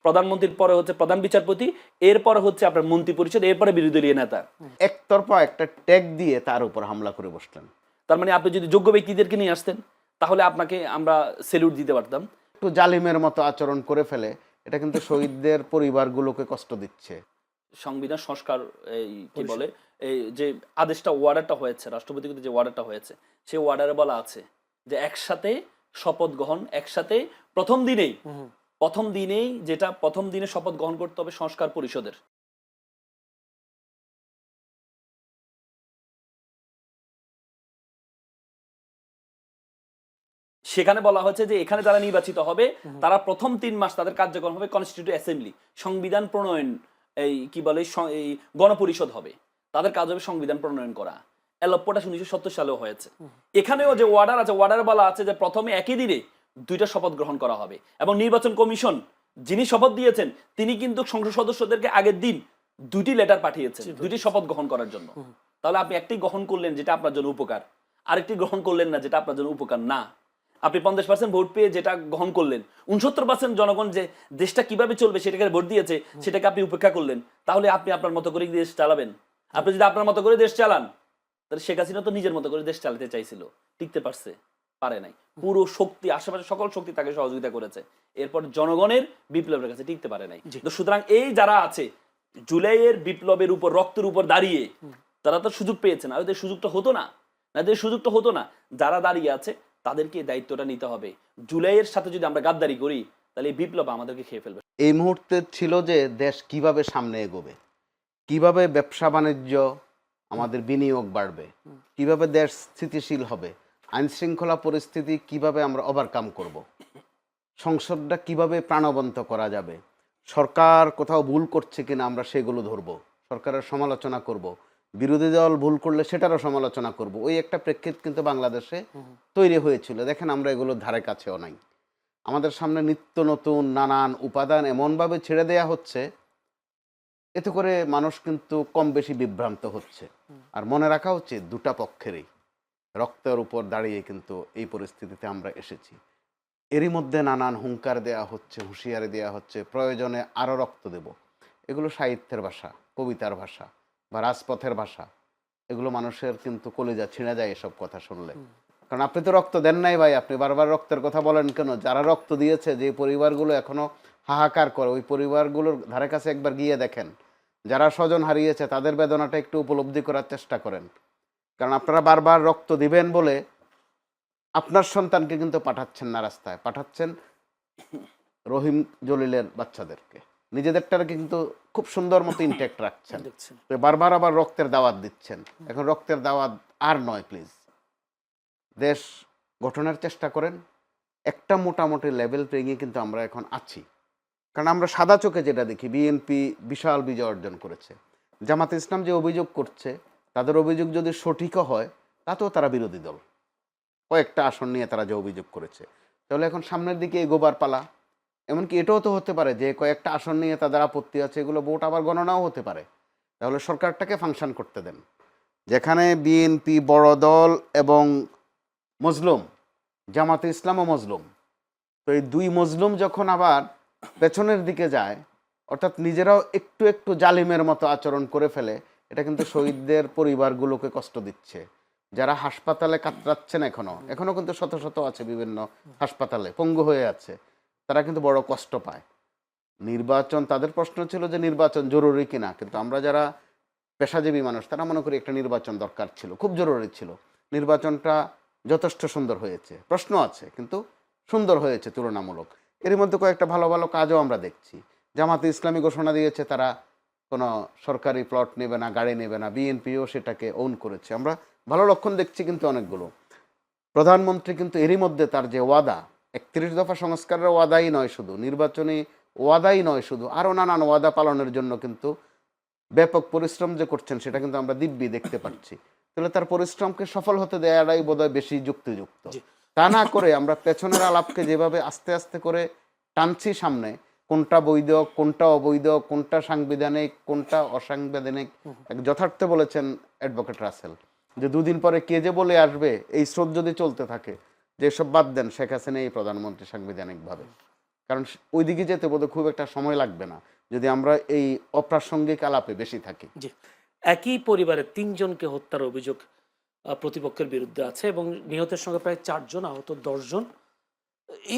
প্রধানমন্ত্রীর পরে হচ্ছে প্রধান বিচারপতি, এরপরে হচ্ছে আপনার মন্ত্রী পরিষদ, এরপরে বিরোধী দলীয় নেতা। একতরফা একটা ট্যাগ দিয়ে তার উপর হামলা করে বসলেন। তার মানে আপনি যদি যোগ্য ব্যক্তিদেরকে নিয়ে আসতেন তাহলে আপনাকে আমরা সেলুট দিতে পারতাম। একটু জালিমের মতো আচরণ করে ফেলে, এটা কিন্তু শহীদদের পরিবারগুলোকে কষ্ট দিচ্ছে। সংবিধান সংস্কার এই কি বলে এই যে আদেশটা ওয়ার্ডারটা হয়েছে, রাষ্ট্রপতির যে ওয়ার্ডারটা হয়েছে, সেই ওয়ার্ডারে বলা আছে যে একসাথে শপথ গ্রহণ, একসাথে প্রথম দিনেই যেটা প্রথম দিনে শপথ গ্রহণ করতে হবে সংস্কার পরিষদের। সেখানে বলা হয়েছে যে এখানে যারা নির্বাচিত হবে তারা প্রথম ৩ মাস তাদের কার্যক্রম হবে কনস্টিটিউটিভ অ্যাসেম্বলি, সংবিধান প্রণয়ন, এই কি বলে এই গণপরিষদ হবে, তাদের কাজ হবে সংবিধান প্রণয়ন করা। এলপ্পটা 1970 সালেও হয়েছে। এখানেও যে ওয়ার্ডার আছে, ওয়ার্ডার বলা আছে যে প্রথমে একই দিনে 2টা শপথ গ্রহণ করা হবে, এবং নির্বাচন কমিশন যিনি শপথ দিয়েছেন তিনি কিন্তু সংসদ সদস্যদেরকে আগের দিন 2টি লেটার পাঠিয়েছেন 2টি শপথ গ্রহণ করার জন্য। তাহলে আপনি একটি গ্রহণ করলেন যেটা আপনার জন্য উপকার, আরেকটি গ্রহণ করলেন না যেটা আপনার জন্য উপকার না। আপনি 50% ভোট পেয়ে যেটা গ্রহণ করলেন, 69% জনগণ যে দেশটা কিভাবে চলবে সেটাকে ভোট দিয়েছে, সেটাকে আপনি উপেক্ষা করলেন। তাহলে আপনি আপনার মতো করে দেশ চালাবেন? আপনি যদি আপনার মতো করে দেশ চালান, তাহলে শেখ হাসিনা তো নিজের মতো করে দেশ চালাতে চাইছিল, টিকতে পারছে? পারে নাই। পুরো শক্তি, আশেপাশে সকল শক্তি তাকে সহযোগিতা করেছে, এরপর জনগণের বিপ্লবের কাছে টিকতে পারে নাই। তো সুতরাং এই যারা আছে জুলাইয়ের বিপ্লবের উপর, রক্তের উপর দাঁড়িয়ে, তারা তো সুযোগ পেয়েছে না, ওদের সুযোগটা হতো না, সুযোগটা হতো না। যারা দাঁড়িয়ে আছে তাদেরকে দায়িত্বটা নিতে হবে। জুলাইয়ের সাথে যদি আমরা গাদ্দারি করি তাহলে এই বিপ্লব আমাদেরকে খেয়ে ফেলবে। এই মুহূর্তে ছিল যে দেশ কিভাবে সামনে এগোবে, কিভাবে ব্যবসা বাণিজ্য, আমাদের বিনিয়োগ বাড়বে, কিভাবে দেশ স্থিতিশীল হবে, আইন শৃঙ্খলা পরিস্থিতি কিভাবে আমরা ওভারকাম করব, সংসদটা কিভাবে প্রাণবন্ত করা যাবে, সরকার কোথাও ভুল করছে কিনা আমরা সেগুলো ধরবো, সরকারের সমালোচনা করব, বিরোধী দল ভুল করলে সেটারও সমালোচনা করব। ওই একটা প্রেক্ষিত কিন্তু বাংলাদেশে তৈরি হয়েছিল। দেখেন আমরা এগুলোর ধারে কাছেও নাই। আমাদের সামনে নিত্য নতুন নানান উপাদান এমনভাবে ছেড়ে দেয়া হচ্ছে, এতে করে মানুষ কিন্তু কম বেশি বিভ্রান্ত হচ্ছে। আর মনে রাখা উচিত দুটা পক্ষেরই রক্তের উপর দাঁড়িয়ে কিন্তু এই পরিস্থিতিতে আমরা এসেছি। এরই মধ্যে নানান হুঙ্কার দেয়া হচ্ছে, হুঁশিয়ারি দেওয়া হচ্ছে, প্রয়োজনে আরও রক্ত দেব। এগুলো সাহিত্যের ভাষা, কবিতার ভাষা বা রাজপথের ভাষা। এগুলো মানুষের কিন্তু কলিজা ছিঁড়ে যায় এসব কথা শুনলে। কারণ আপনি তো রক্ত দেন নাই ভাই, আপনি বারবার রক্তের কথা বলেন কেন? যারা রক্ত দিয়েছে, যে পরিবারগুলো এখনো হাহাকার করে, ওই পরিবারগুলোর ধারে কাছে একবার গিয়ে দেখেন। যারা স্বজন হারিয়েছে তাদের বেদনাটা একটু উপলব্ধি করার চেষ্টা করেন। কারণ আপনারা বারবার রক্ত দিবেন বলে আপনার সন্তানকে কিন্তু পাঠাচ্ছেন না রাস্তায়, পাঠাচ্ছেন রহিম জলিলের বাচ্চাদেরকে, নিজেদেরটাকে কিন্তু খুব সুন্দর মতো ইনট্যাক্ট রাখছেন, বারবার আবার রক্তের দাওয়াত দিচ্ছেন। এখন রক্তের দাওয়াত আর নয়, প্লিজ দেশ গঠনের চেষ্টা করেন। একটা মোটামুটি লেভেল পেরিয়ে কিন্তু আমরা এখন আছি। কারণ আমরা সাদা চোখে যেটা দেখি, বিএনপি বিশাল বিজয় অর্জন করেছে, জামাতে ইসলাম যে অভিযোগ করছে তাদের অভিযোগ যদি সঠিকও হয় তাতেও তারা বিরোধী দল, কয়েকটা আসন নিয়ে তারা যে অভিযোগ করেছে। তাহলে এখন সামনের দিকে এগোবার পালা। এমনকি এটাও তো হতে পারে যে কয়েকটা আসন নিয়ে তাদের আপত্তি আছে, এগুলো ভোট আবার গণনাও হতে পারে। তাহলে সরকারটাকে ফাংশন করতে দেন। যেখানে বিএনপি বড় দল এবং মজলুম, জামাতে ইসলামও মজলুম, তো এই দুই মজলুম যখন আবার পেছনের দিকে যায়, অর্থাৎ নিজেরাও একটু একটু জালিমের মতো আচরণ করে ফেলে, এটা কিন্তু শহীদদের পরিবারগুলোকে কষ্ট দিচ্ছে। যারা হাসপাতালে কাতরাচ্ছেন এখনো কিন্তু শত শত আছে বিভিন্ন হাসপাতালে, পঙ্গু হয়ে আছে, তারা কিন্তু বড় কষ্ট পায়। নির্বাচন, তাদের প্রশ্ন ছিল যে নির্বাচন জরুরি কিনা, কিন্তু আমরা যারা পেশাজীবী মানুষ তারা মনে করি একটা নির্বাচন দরকার ছিল, খুব জরুরি ছিল। নির্বাচনটা যথেষ্ট সুন্দর হয়েছে, প্রশ্ন আছে কিন্তু সুন্দর হয়েছে তুলনামূলক। এর মধ্যে কয়েকটা ভালো ভালো কাজও আমরা দেখছি। জামাতে ইসলামী ঘোষণা দিয়েছে তারা কোনো সরকারি প্লট নেবে না, গাড়ি নেবে না, বিএনপিও সেটাকে ওন করেছে, আমরা ভালো লক্ষণ দেখছি। কিন্তু অনেকগুলো প্রধানমন্ত্রী কিন্তু এরই মধ্যে তার যে ওয়াদা, 31 দফা সংস্কারের ওয়াদাই নয় শুধু, নির্বাচনী ওয়াদাই নয় শুধু, আরও নানান ওয়াদা পালনের জন্য কিন্তু ব্যাপক পরিশ্রম যে করছেন সেটা কিন্তু আমরা দিব্যি দেখতে পাচ্ছি। তাহলে তার পরিশ্রমকে সফল হতে দেওয়াটাই বোধহয় বেশি যুক্তিযুক্ত। তা না করে আমরা পেছনের আলাপকে যেভাবে আস্তে আস্তে করে টানছি সামনে, কোনটা বৈধ, কোনটা অবৈধ, কোনটা সাংবিধানিক, কোনটা অসাংবিধানিক, যথার্থ বলেছেন অ্যাডভোকেট রাসেল যে দুদিন পরে কে যে বলে আসবে, এই স্রোত যদি চলতে থাকে যে সব বাদ দেন, শেখ হাসিনা এই প্রধানমন্ত্রী সাংবিধানিকভাবে। কারণ ওইদিকে যেতে বোধহয় খুব একটা সময় লাগবে না যদি আমরা এই অপ্রাসঙ্গিক আলাপে বেশি থাকি। জি, একই পরিবারের 3 জনকে হত্যার অভিযোগ প্রতিপক্ষের বিরুদ্ধে আছে এবং নিহতের সঙ্গে প্রায় 4 জন, আহত 10 জন।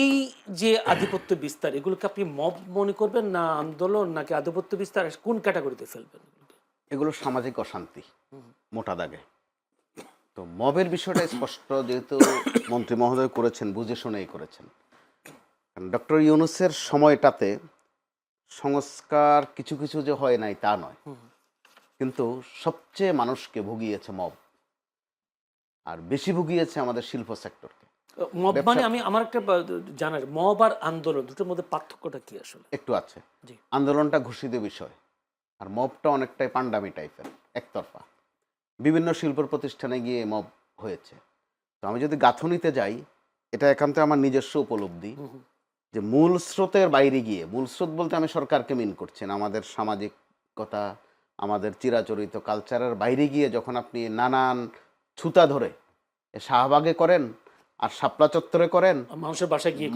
এই যে আধিপত্য বিস্তার, এগুলোকে আপনি মব মনে করবেন না আন্দোলন, নাকি আধিপত্য বিস্তার, কোন ক্যাটাগরিতে ফেলবেন? এগুলো সামাজিক অশান্তি মোটা দাগে। তো মবের বিষয়টা স্পষ্ট, যেহেতু মন্ত্রী মহোদয় করেছেন, বুঝে শুনেই করেছেন। ডক্টর ইউনূসের সময়টাতে সংস্কার কিছু কিছু যে হয় নাই তা নয়, কিন্তু সবচেয়ে মানুষকে ভুগিয়েছে মব, আর বেশি ভুগিয়েছে আমাদের শিল্প সেক্টরকে। মব মানে আমি আমার একটা জানার, মব আর আন্দোলন দুটোর মধ্যে পার্থক্যটা কি আসলে? একটু আছে। জি। আন্দোলনটা ঘোষিত বিষয়, আর মবটা অনেকটাই পান্ডামি টাইপের, একতরফা। বিভিন্ন শিল্প প্রতিষ্ঠানে গিয়ে মব হয়েছে। তো আমি যদি গাঁথনিতে যাই, এটা একান্ত আমার নিজস্ব উপলব্ধি যে মূল স্রোতের বাইরে গিয়ে, মূল স্রোত বলতে আমি সরকারকে মিন করছি না, আমাদের সামাজিকতা, আমাদের চিরাচরিত কালচারের বাইরে গিয়ে যখন আপনি নানান ছুতা ধরে শাহবাগে করেন আর শাপলা চত্বরে করেন, মানুষের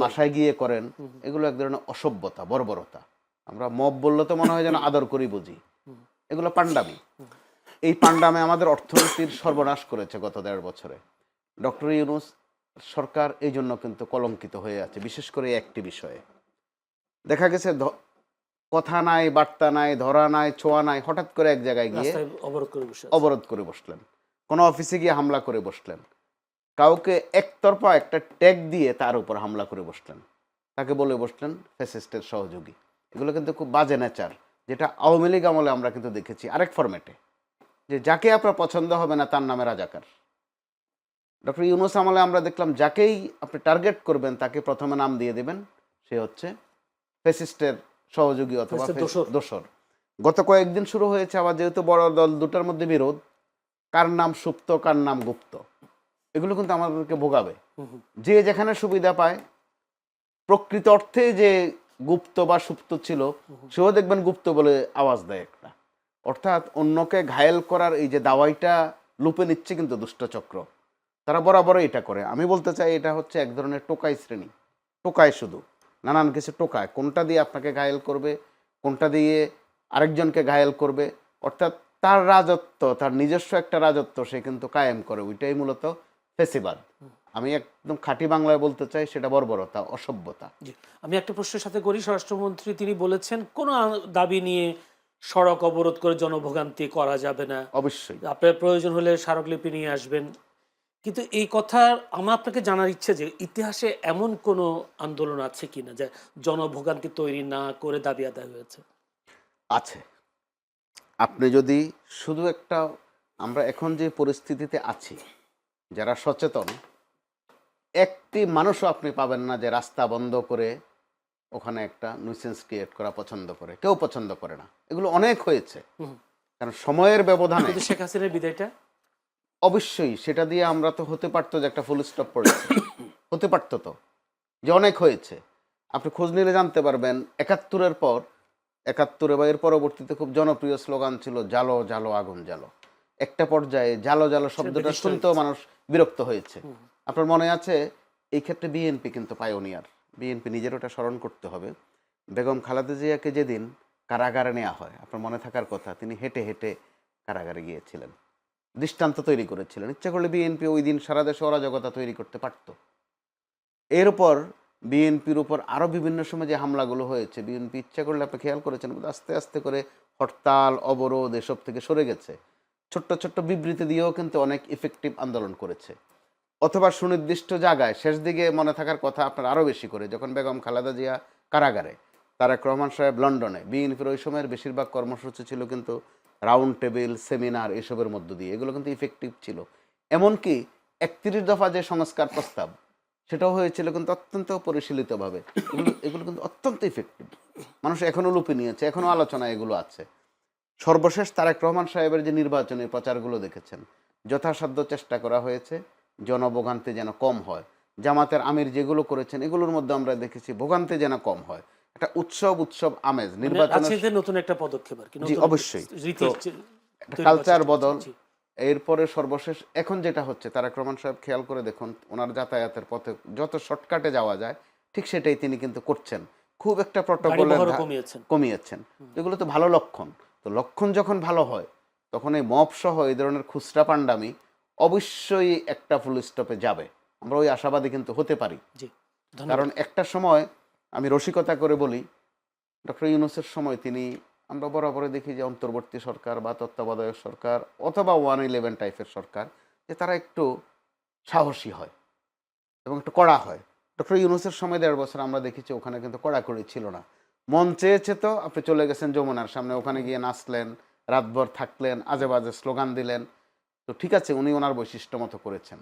বাসায় গিয়ে করেন, এগুলো এক ধরনের অসভ্যতা, বর্বরতা। আমরা মব বললে তো মনে হয় যেন আদর করি বুঝি, এগুলো পান্ডামি। এই পান্ডামে আমাদের অর্থনীতির সর্বনাশ করেছে গত 1.5 বছরে। ডক্টর ইউনূস সরকার এই জন্য কিন্তু কলঙ্কিত হয়ে আছে, বিশেষ করে একটি বিষয়ে। দেখা গেছে কথা নাই, বার্তা নাই, ধরা নাই, ছোঁয়া নাই, হঠাৎ করে এক জায়গায় গিয়ে অবরোধ করে বসলেন, কোনো অফিসে গিয়ে হামলা করে বসলেন, কাউকে একতরফা একটা ট্যাগ দিয়ে তার উপর হামলা করে বসলেন, তাকে বলে বসলেন ফ্যাসিস্টের সহযোগী। এগুলো কিন্তু খুব বাজে নেচার, যেটা আওয়ামী লীগ আমলে আমরা কিন্তু দেখেছি আরেক ফরম্যাটে, যে যাকে আপনার পছন্দ হবে না তার নামে রাজাকার। ডক্টর ইউনূস আমলে আমরা দেখলাম যাকেই আপনি টার্গেট করবেন তাকে প্রথমে নাম দিয়ে দেবেন, সে হচ্ছে ফ্যাসিস্টের সহযোগী অথবা দোসর। গত কয়েকদিন শুরু হয়েছে আবার, যেহেতু বড় দল দুটার মধ্যে বিরোধ, কার নাম সুপ্ত কার নাম গুপ্ত, এগুলো কিন্তু আমাদেরকে ভোগাবে। যে যেখানে সুবিধা পায়, প্রকৃত অর্থে যে গুপ্ত বা সুপ্ত ছিল সেও দেখবেন গুপ্ত বলে আওয়াজ দেয় একটা, অর্থাৎ অন্যকে ঘায়েল করার এই যে দাওয়াইটা লুপে নিচ্ছে কিন্তু দুষ্টচক্র, তারা বরাবরই এটা করে। আমি বলতে চাই এটা হচ্ছে এক ধরনের টোকাই শ্রেণী, টোকায় শুধু নানান কিছু টোকায়, কোনটা দিয়ে আপনাকে ঘায়েল করবে, কোনটা দিয়ে আরেকজনকে ঘায়েল করবে, অর্থাৎ তার রাজত্ব, তার নিজস্ব একটা রাজত্ব সে কিন্তু কায়েম করে, ওইটাই মূলত ফেসিবাদ। আমি একদম খাঁটি বাংলায় বলতে চাই, সেটা বর্বরতা, অসভ্যতা। আমি একটা প্রশ্নের সাথে করি, স্বরাষ্ট্রমন্ত্রী তিনি বলেছেন কোনো দাবি নিয়ে সড়ক অবরোধ করে জনভোগান্তি করা যাবে না, অবশ্যই আপনার প্রয়োজন হলে স্মারকলিপি নিয়ে আসবেন। কিন্তু এই কথা আমার আপনাকে জানার ইচ্ছে যে ইতিহাসে এমন কোনো আন্দোলন আছে কিনা যে জনভোগান্তি তৈরি না করে দাবি আদায় হয়েছে? আছে। আপনি যদি শুধু একটা, আমরা এখন যে পরিস্থিতিতে আছি, যারা সচেতন, একটি মানুষও আপনি পাবেন না যে রাস্তা বন্ধ করে ওখানে একটা নিউসেন্স ক্রিয়েট করা পছন্দ করে, কেউ পছন্দ করে না। এগুলো অনেক হয়েছে, কারণ সময়ের ব্যবধানে। শেখ হাসিনার বিদায়টা অবশ্যই সেটা দিয়ে আমরা তো হতে পারতো যে একটা ফুল স্টপ পড়েছে, হতে পারতো তো, যে অনেক হয়েছে। আপনি খোঁজ নিলে জানতে পারবেন 71-এর পর, 71 বা এর পরবর্তীতে খুব জনপ্রিয় স্লোগান ছিল জালো জালো আগুন জালো। একটা পর্যায়ে জালো জালো শব্দটা শুনতেও মানুষ বিরক্ত হয়েছে। আপনার মনে আছে, এই ক্ষেত্রে বিএনপি কিন্তু পায়োনিয়ার। বিএনপি নিজের ওটা স্মরণ করতে হবে। বেগম খালেদা জিয়াকে যেদিন কারাগারে নেওয়া হয়, আপনার মনে থাকার কথা, তিনি হেঁটে হেঁটে কারাগারে গিয়েছিলেন, দৃষ্টান্ত তৈরি করেছিলেন। ইচ্ছা করলে বিএনপি ওই দিন সারা দেশে অরাজকতা তৈরি করতে পারত। এর উপর বিএনপির উপর আরও বিভিন্ন সময় যে হামলাগুলো হয়েছে, বিএনপি ইচ্ছা করলে আপনি খেয়াল করেছেন আস্তে আস্তে করে হরতাল, অবরোধ এসব থেকে সরে গেছে। ছোট্ট ছোট্ট বিবৃতি দিয়েও কিন্তু অনেক ইফেক্টিভ আন্দোলন করেছে। অথবা সুনির্দিষ্ট জায়গায় শেষ দিকে মনে থাকার কথা আপনার আরও বেশি করে, যখন বেগম খালেদা জিয়া কারাগারে, তারেক রহমান সাহেব লন্ডনে, বিএনপির ওই সময়ের বেশিরভাগ কর্মসূচি ছিল কিন্তু রাউন্ড টেবিল, সেমিনার, এসবের মধ্য দিয়ে। এগুলো কিন্তু ইফেক্টিভ ছিল। এমনকি 31 দফা যে সংস্কার প্রস্তাব, সেটাও হয়েছিল কিন্তু অত্যন্ত পরিশীলিতভাবে। এগুলো কিন্তু অত্যন্ত ইফেক্টিভ, মানুষ এখনও লুপে নিয়েছে, এখনও আলোচনায় এগুলো আছে। সর্বশেষ তারেক রহমান সাহেবের যে নির্বাচনী প্রচারগুলো দেখেছেন, যথাসাধ্য চেষ্টা করা হয়েছে জনভোগান্তি যেন কম হয়। জামাতের আমির যেগুলো করেছেন, এগুলোর মধ্যে আমরা দেখেছি ভোগান্তি যেন কম হয়, একটা উৎসব আমেজ। নির্বাচনের নতুন একটা পদক্ষেপ আর কি। জি অবশ্যই, কালচার বদল। এরপরে সর্বশেষ এখন যেটা হচ্ছে, তারেক রহমান সাহেব খেয়াল করে দেখুন, ওনার যাতায়াতের পথে যত শর্টকাটে যাওয়া যায় ঠিক সেটাই তিনি কিন্তু করছেন। খুব একটা গাড়ি প্রটোকলের বহরও কমিয়েছেন। কমিয়েছেন। এগুলো তো ভালো লক্ষণ। তো লক্ষণ যখন ভালো হয় তখন এই মব সহ এই ধরনের খুচরা পান্ডামি অবশ্যই একটা ফুল স্টপে যাবে। আমরা ওই আশাবাদী কিন্তু হতে পারি। জি, ধন্যবাদ। কারণ একটা সময় আমি রসিকতা করে বলি, ডক্টর ইউনূসের সময় তিনি, আমরা বরাবরই দেখি যে অন্তর্বর্তী সরকার বা তত্ত্বাবধায়ক সরকার অথবা 111 টাইপের সরকার, যে তারা একটু সাহসী হয় এবং একটু কড়া হয়। ডক্টর ইউনূসের সময় 1.5 বছর আমরা দেখেছি ওখানে কিন্তু কড়াকড়ি ছিল না। মন চেয়েছে তো আপনি চলে গেছেন যমুনার সামনে, ওখানে গিয়ে নাচলেন, রাতভর থাকলেন, আজে বাজে স্লোগান দিলেন। তো ঠিক আছে, উনি ওনার বৈশিষ্ট্য মতো করেছেন।